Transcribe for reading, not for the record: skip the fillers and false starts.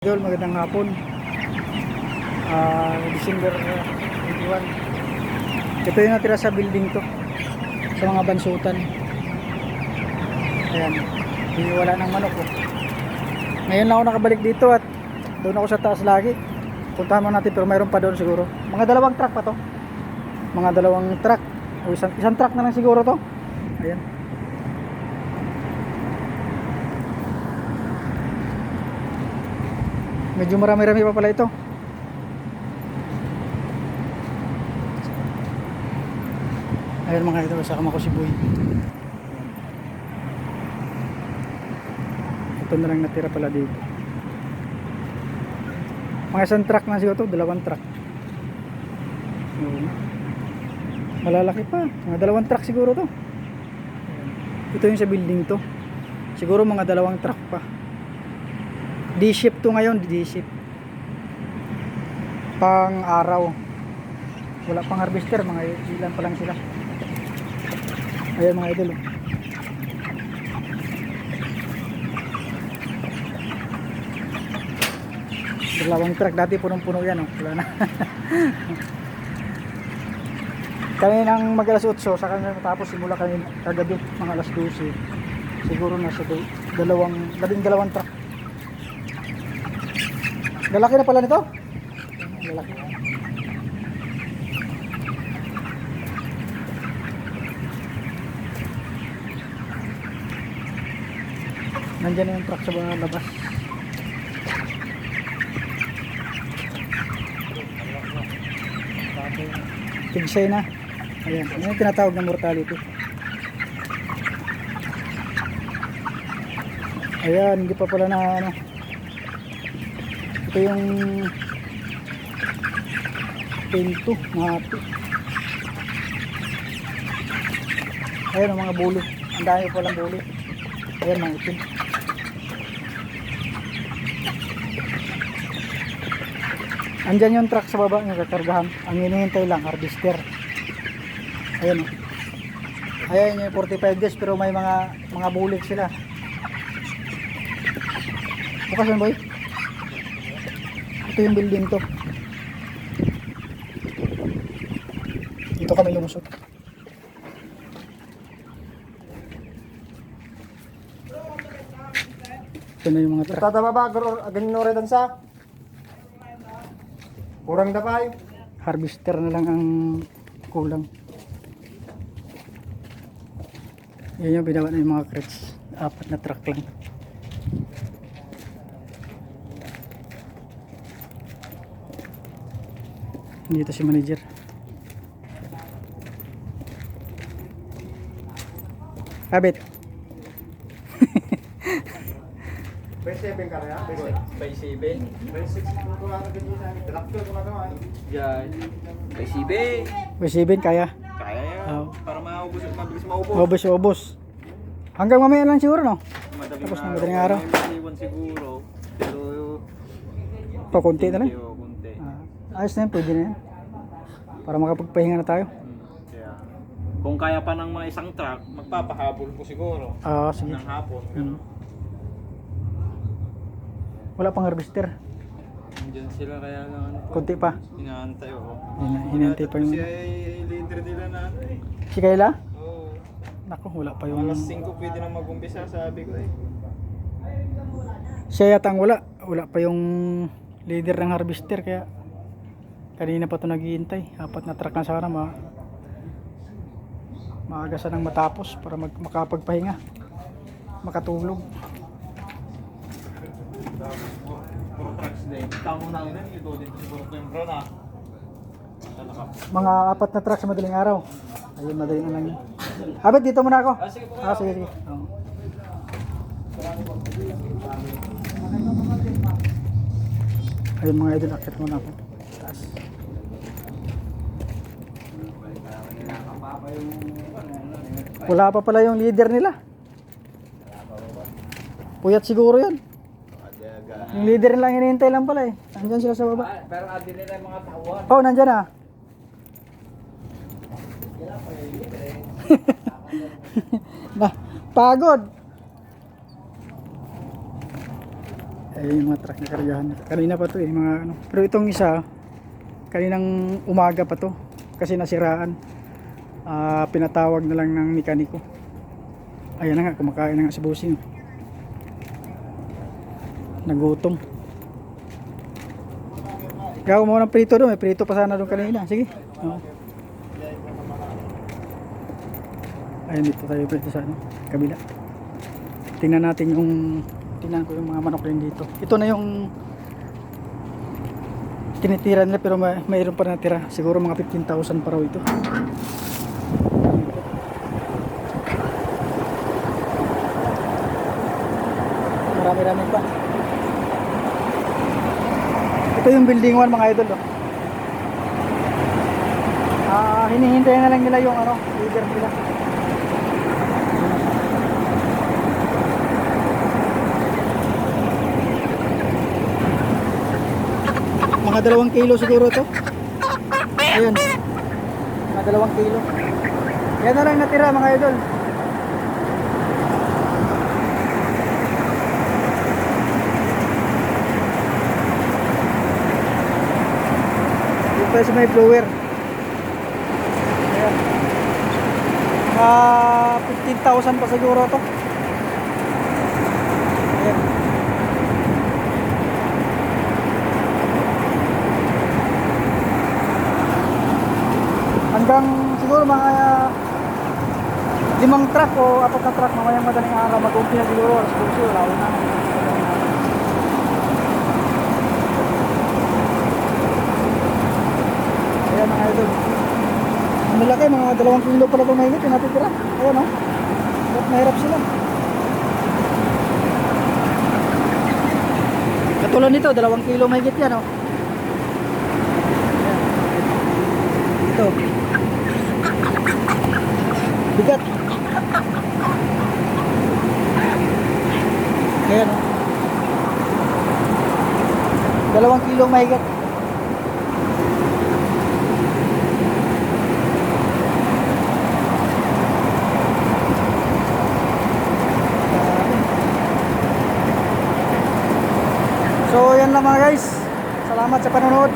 Idol, magandang hapon. December 21. Ito yung natira sa building to, sa mga bansutan. Ayan, hindi wala ng manok oh. Ngayon lang ako nakabalik dito at doon ako sa taas lagi. Puntahan mo natin pero mayroon pa doon siguro. Mga dalawang truck pa to. Mga dalawang truck. O isang truck na lang siguro to. Ayan. Medyo marami-rami pa pala ito. Ayan mga ito, kasama ko si Boy. Ito na lang natira pala dito. Mga isang truck na siguro ito, dalawang truck. Malalaki pa, mga dalawang truck siguro to. Ito yung sa building to. Siguro mga dalawang truck pa. D-shift to ngayon, D-shift. Pang araw. Wala pang harvester, mga ilan pa lang sila. Ayan mga idol. Dalawang truck, dati punong-puno yan. Wala na. Kami nang mag alas 8, sa kanya matapos simula kami kagabi, mga alas 12. Siguro nasa labing dalawang truck. Lalaki na pala nito? Lalaki. Nandiyan na yung truck sa labas. Tigsay na. Ayan, ano yung tinatawag na mortality. Ayan, hindi pa pala na ano. Ito yung pinto, mahati. Ayan ang mga bulo. Ang dami palang bulo. Ayan mga itim. Andyan yung truck sa baba yung kakargahan. Ang hinihintay lang, harvester. Ayan o. Ayan yung 45 days pero may mga bulig sila. Bukas yun boy. Ito yung building to. Dito kami lumusot. Ito na yung mga truck. Tatama ba? Ganyan rin sa? Kurang na pa. Harvester na lang ang kulang. Yan yung binawa na yung mga crates. 4 na truck lang. Dito si manager. Habit. By 7 ka na yan? By 7. By 6 ko na ganyan. Traktor ko na naman. Yan. By 7. May 7 kaya. Kaya yan. Oo. Para mabilis maubos. Obos. Hanggang mamaya lang siguro no? Madaling Tapos na araw. madaling araw. May iwan siguro. Pero Pakunti na lang. medyo kunti. Ayos na yan, pwede na yan. Para makapagpahinga na tayo. Kaya, kung kaya pa ng mga isang truck, magpapahabol po siguro. Sige. Ng hapon. Wala pang harvester. Nandiyan sila kaya lang ano po. Kunti pa. Inaantay oh. Hinantay pa yung... Si ay leader nila na ano eh. Si Kayla? Oo. Naku, wala pa yung... Alas 5 pwede na mag-umpisa sabi ko eh. Siya yata ang wala. Wala pa yung leader ng harvester kaya kanina pa ito naghihintay. 4 na truck na sana maaga sanang matapos para makapagpahinga. Makatulog. Puro trucks din. Tamo na rin ito din siguro November na. Mga 4 na truck sa madaling araw. Ayun, madaling na lang yun. Habit, dito muna ako. Sige po. Sige. Oo. Ayun mga idol, akit muna ako. Taas. Wala pa pala yung leader nila. Puyat siguro yun. Yung leader nila hinihintay lang pala eh. Nandyan sila sa baba. Pero adi nila yung mga tawag. Oh, nandyan ah. Pagod. Ayun yung mga truck na kargahan. Kanina pa to eh, mga ano. Pero itong isa, kaninang umaga pa to. Kasi nasiraan. Pinatawag na lang ng mekaniko. Ayan na nga, kumakain na nga si Bossing. Nagutom. Gawa mo ng prito doon, may prito pa sana doon kanina. Sige. Oo. Ayun, dito tayo prito sa ano, kabila. Tingnan ko yung mga manok rin dito. Ito na yung tinitira nila pero mayroon pa natira. Siguro mga 15,000 pa raw ito. Marami-rami pa. Ito yung building 1 mga idol. Hinihintay na lang nila yung ano, leader nila. Mga 2 kilo siguro to. Ayun. Mga 2 kilo. Yan na lang natira mga idol. Dito sa may blower. Ayan. Mga 15,000 pa siguro to. Ayan. Hanggang siguro mga 5 truck o 4 na truck mamayang madaling araw mag-umpisa siguro alas 12 wala na. Ayan mga idol. Ang malaki, mga 2 kilo pala itong mahigit yung natitira. Ayan o. Mahirap sila. Katulad nito, 2 kilo mahigit yan o. Ito. Bigat. Ayan o. 2 kilo mahigit. So yan lang mga guys. Salamat sa panonood.